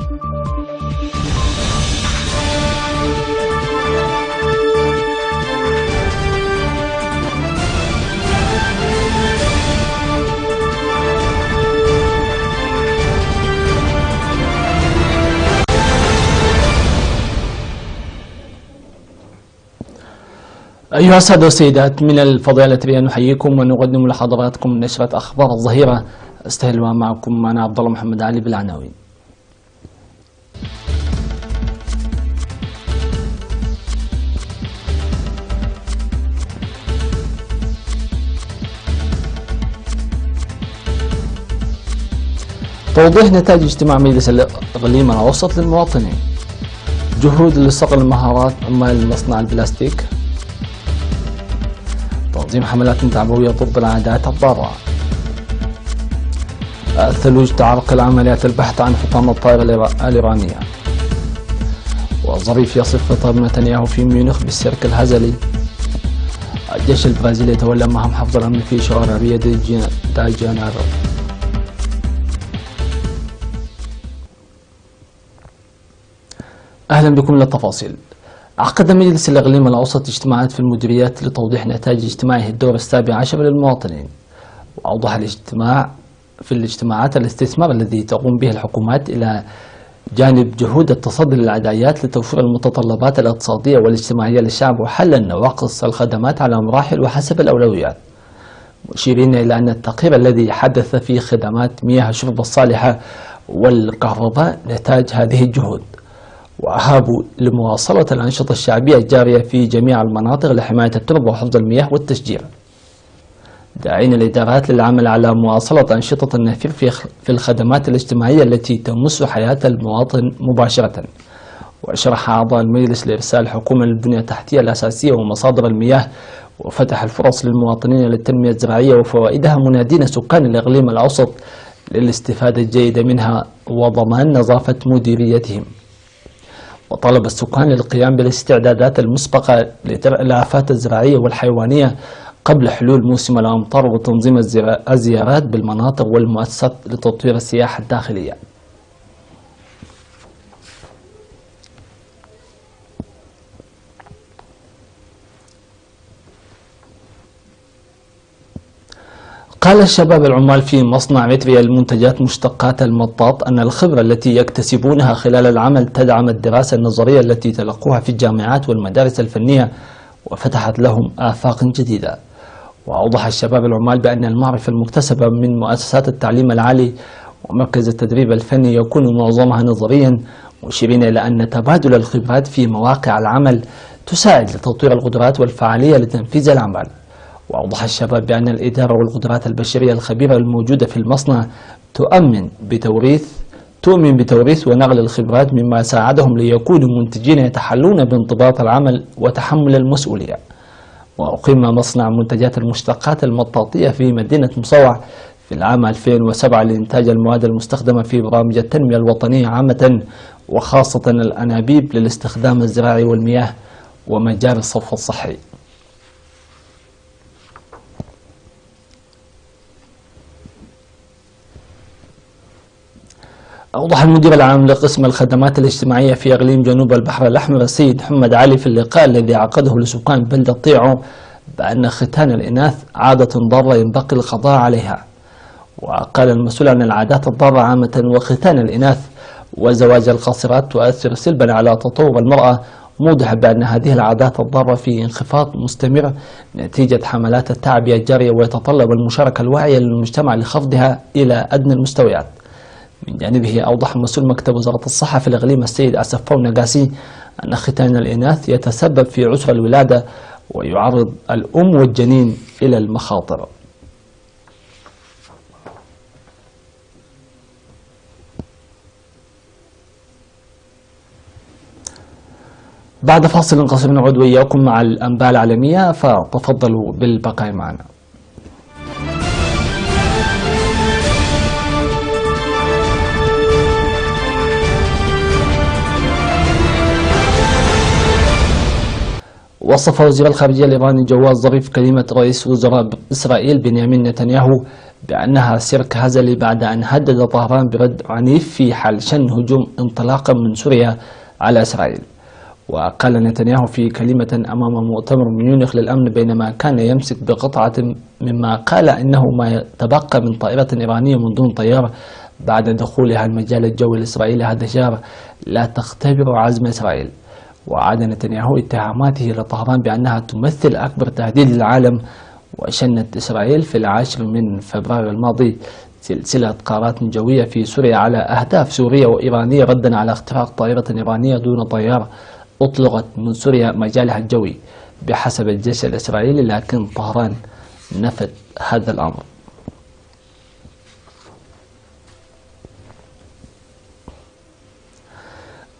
أيها السادة والسيدات، من الفضيلة بأن نحييكم ونقدم لحضراتكم نشرة أخبار الظهيرة. استهل معكم أنا عبد الله محمد علي بالعناوين. توضيح نتائج اجتماع مجلس الإقليم الأوسط للمواطنين. جهود لصقل مهارات عمال مصنع البلاستيك. تنظيم حملات تعبوية ضد العادات الضارة. الثلوج تعرقل عمليات البحث عن حطام الطائرة الإيرانية. والظريف يصف خطاب نتنياهو في ميونخ بالسيرك الهزلي. الجيش البرازيلي يتولى مهام حفظ الأمن في شوارع ريو دي جانيرو. أهلا بكم للتفاصيل. عقد مجلس الإقليم الأوسط اجتماعات في المديريات لتوضيح نتائج اجتماعه الدور السابع عشر للمواطنين. وأوضح الاجتماعات الاستثمار الذي تقوم به الحكومات إلى جانب جهود التصدي للعدايات لتوفير المتطلبات الاقتصادية والاجتماعية للشعب وحل نواقص الخدمات على مراحل وحسب الأولويات، مشيرين إلى أن التقرير الذي حدث فيه خدمات مياه الشرب الصالحة والكهرباء نتاج هذه الجهود، وأهابوا لمواصلة الأنشطة الشعبية الجارية في جميع المناطق لحماية التربة وحفظ المياه والتشجير، داعين الإدارات للعمل على مواصلة أنشطة النفير في الخدمات الاجتماعية التي تمس حياة المواطن مباشرة. وشرح أعضاء المجلس لإرسال الحكومة للبنية التحتية الأساسية ومصادر المياه وفتح الفرص للمواطنين للتنمية الزراعية وفوائدها، منادين سكان الإقليم الأوسط للاستفادة الجيدة منها وضمان نظافة مديريتهم. وطلب السكان القيام بالاستعدادات المسبقة لدرء الآفات الزراعية والحيوانية قبل حلول موسم الأمطار وتنظيم الزيارات بالمناطق والمؤسسات لتطوير السياحة الداخلية. قال الشباب العمال في مصنع متريا للمنتجات مشتقات المطاط أن الخبرة التي يكتسبونها خلال العمل تدعم الدراسة النظرية التي تلقوها في الجامعات والمدارس الفنية وفتحت لهم آفاق جديدة. وأوضح الشباب العمال بأن المعرفة المكتسبة من مؤسسات التعليم العالي ومركز التدريب الفني يكون معظمها نظريا، مشيرين إلى أن تبادل الخبرات في مواقع العمل تساعد لتطوير القدرات والفعالية لتنفيذ الأعمال. وأوضح الشباب بأن الإدارة والقدرات البشرية الخبيرة الموجودة في المصنع تؤمن بتوريث ونقل الخبرات مما ساعدهم ليكونوا منتجين يتحلون بانضباط العمل وتحمل المسؤولية. وأقيم مصنع منتجات المشتقات المطاطية في مدينة مصوع في العام 2007 لإنتاج المواد المستخدمة في برامج التنمية الوطنية عامة وخاصة الأنابيب للاستخدام الزراعي والمياه ومجاري الصرف الصحي. أوضح المدير العام لقسم الخدمات الاجتماعية في إقليم جنوب البحر الأحمر السيد محمد علي في اللقاء الذي عقده لسكان بلدة طيعو بأن ختان الإناث عادة ضارة ينبغي القضاء عليها. وقال المسؤول عن العادات الضارة عامة وختان الإناث وزواج القاصرات تؤثر سلبا على تطور المرأة، موضح بأن هذه العادات الضارة في انخفاض مستمر نتيجة حملات التعبئة الجارية ويتطلب المشاركة الواعية للمجتمع لخفضها إلى أدنى المستويات. من جانبه أوضح مسؤول مكتب وزارة الصحة في الإقليم السيد أسفو نقاسي أن ختان الإناث يتسبب في عسر الولادة ويعرض الأم والجنين إلى المخاطر. بعد فاصل قصير نعود وإياكم مع الأنباء العالمية، فتفضلوا بالبقاء معنا. وصف وزير الخارجية الإيراني جواد ظريف كلمة رئيس وزراء إسرائيل بنيامين نتنياهو بأنها سيرك هزلي بعد أن هدد طهران برد عنيف في حال شن هجوم انطلاقا من سوريا على إسرائيل. وقال نتنياهو في كلمة أمام مؤتمر ميونخ للأمن بينما كان يمسك بقطعة مما قال إنه ما يتبقى من طائرة إيرانية من دون طيار بعد دخولها المجال الجوي الإسرائيلي هذا الشهر لا تختبر عزم إسرائيل. وعاد نتنياهو اتهاماته لطهران بأنها تمثل أكبر تهديد للعالم. وشنت إسرائيل في 10 من فبراير الماضي سلسلة قارات جوية في سوريا على أهداف سورية وإيرانية ردا على اختراق طائرة إيرانية دون طيار أطلقت من سوريا مجالها الجوي بحسب الجيش الإسرائيلي، لكن طهران نفت هذا الأمر.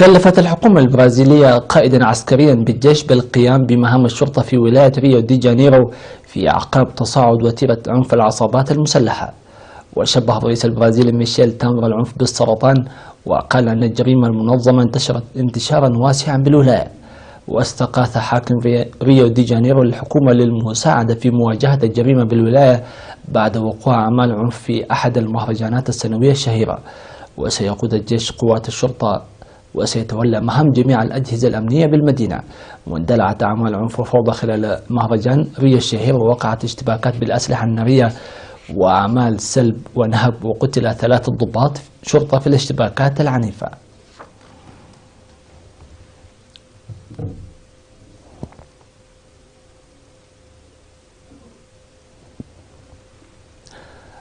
كلفت الحكومة البرازيلية قائدا عسكريا بالجيش بالقيام بمهام الشرطة في ولاية ريو دي جانيرو في أعقاب تصاعد وتيرة عنف العصابات المسلحة. وشبه الرئيس البرازيلي ميشيل تامر العنف بالسرطان، وقال أن الجريمة المنظمة انتشرت انتشارا واسعا بالولاية. واستغاث حاكم ريو دي جانيرو الحكومة للمساعدة في مواجهة الجريمة بالولاية بعد وقوع أعمال عنف في أحد المهرجانات السنوية الشهيرة. وسيقود الجيش قوات الشرطة وسيتولى مهام جميع الأجهزة الأمنية بالمدينة. واندلعت أعمال عنف وفوضى خلال مهرجان ريو الشهير، ووقعت اشتباكات بالأسلحة النارية وأعمال سلب ونهب، وقتل 3 ضباط شرطة في الاشتباكات العنيفة.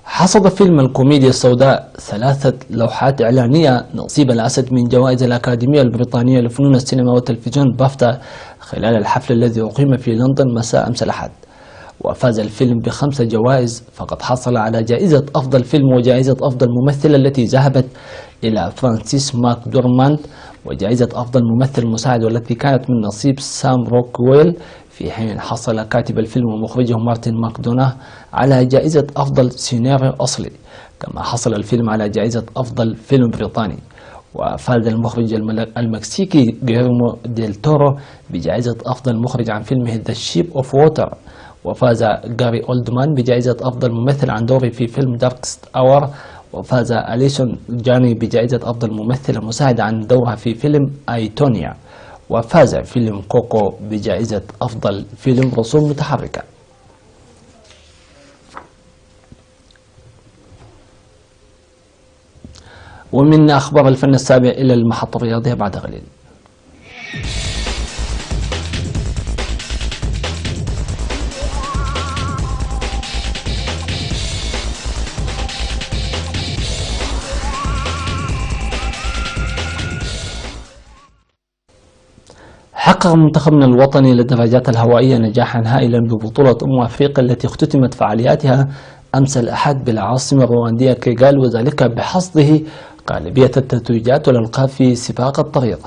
حصد فيلم الكوميديا السوداء 3 لوحات إعلانية نصيب الأسد من جوائز الأكاديمية البريطانية لفنون السينما والتلفزيون بافتا خلال الحفل الذي أقيم في لندن مساء أمس الأحد. وفاز الفيلم ب5 جوائز، فقد حصل على جائزة أفضل فيلم وجائزة أفضل ممثل التي ذهبت إلى فرانسيس ماك دورماند، وجائزة أفضل ممثل مساعد والتي كانت من نصيب سام روكويل، في حين حصل كاتب الفيلم ومخرجه مارتن ماكدوناه على جائزة أفضل سيناريو أصلي. كما حصل الفيلم على جائزة أفضل فيلم بريطاني. وفاز المخرج المكسيكي غيرمو ديل تورو بجائزة أفضل مخرج عن فيلمه ذا شيب أوف ووتر. وفاز غاري أولدمان بجائزة أفضل ممثل عن دوره في فيلم داركست أور. وفاز أليسون جاني بجائزة أفضل ممثلة مساعدة عن دورها في فيلم أيتونيا. وفاز فيلم كوكو بجائزة أفضل فيلم رسوم متحركة. ومن أخبار الفن السابع إلى المحطة الرياضية بعد قليل. حقق منتخبنا الوطني للدراجات الهوائية نجاحا هائلا ببطولة أفريقيا التي اختتمت فعالياتها أمس الأحد بالعاصمة الرواندية كيغالي، وذلك بحصده غالبية التتويجات والألقاب في سباق الطريق.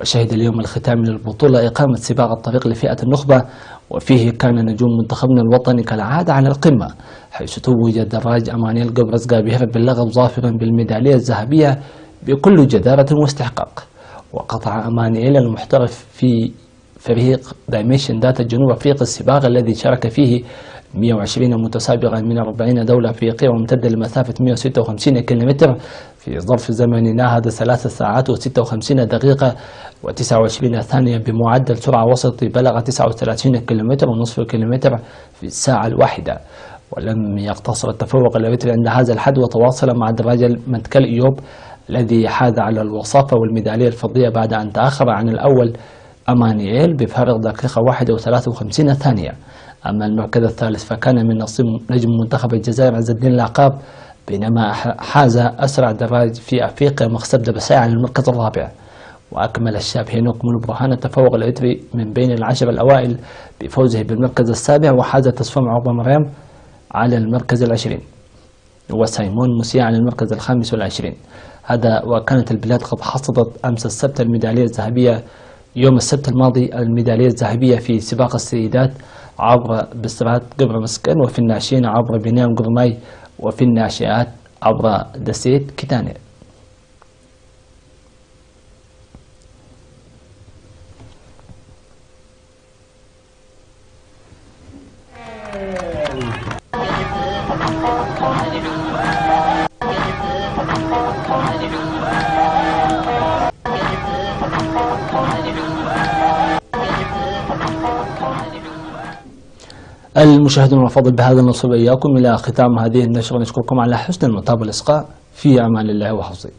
وشهد اليوم الختامي للبطولة إقامة سباق الطريق لفئة النخبة، وفيه كان نجوم منتخبنا الوطني كالعادة على القمة، حيث توج الدراج أمانيل قبرص قابير باللقب ظافرا بالميدالية الذهبية بكل جدارة واستحقاق. وقطع أمانيل المحترف في فريق دايميشن داتا جنوب أفريقيا السباق الذي شارك فيه 120 متسابقا من 40 دولة أفريقية، وامتد لمسافة 156 كيلومتر في ظرف زمني ناهز 3 ساعات و56 دقيقة و29 ثانية بمعدل سرعة وسطي بلغ 39 كيلومتر ونصف كيلومتر في الساعة الواحدة. ولم يقتصر التفوق الإريتري عند هذا الحد، وتواصل مع دراج المنتكال إيوب الذي حاز على الوصافة والميدالية الفضية بعد أن تأخر عن الأول أمانييل بفارق دقيقة 1 و53 ثانية. أما المركز الثالث فكان من نصيب نجم منتخب الجزائر عز الدين العقاب، بينما حاز أسرع دراج في أفريقيا مخسب دبساي عن المركز الرابع. وأكمل الشاب هينوك مولو برهان التفوق الإريتري من بين العشر الأوائل بفوزه بالمركز السابع، وحاز تصفيم عربة مريم على المركز العشرين، وسيمون موسيا على المركز الخامس والعشرين. هذا وكانت البلاد قد حصدت أمس السبت الميدالية الذهبية يوم السبت الماضي الميدالية الذهبية في سباق السيدات عبر بسترات قبر مسكن، وفي الناشئين عبر بنيام قرماي، وفي الناشئات عبر دسيت كتاني. المشاهدون الأفاضل، بهذا نصل إياكم إلى ختام هذه النشرة. نشكركم على حسن المتابعة والإصغاء. في أمان الله وحفظه.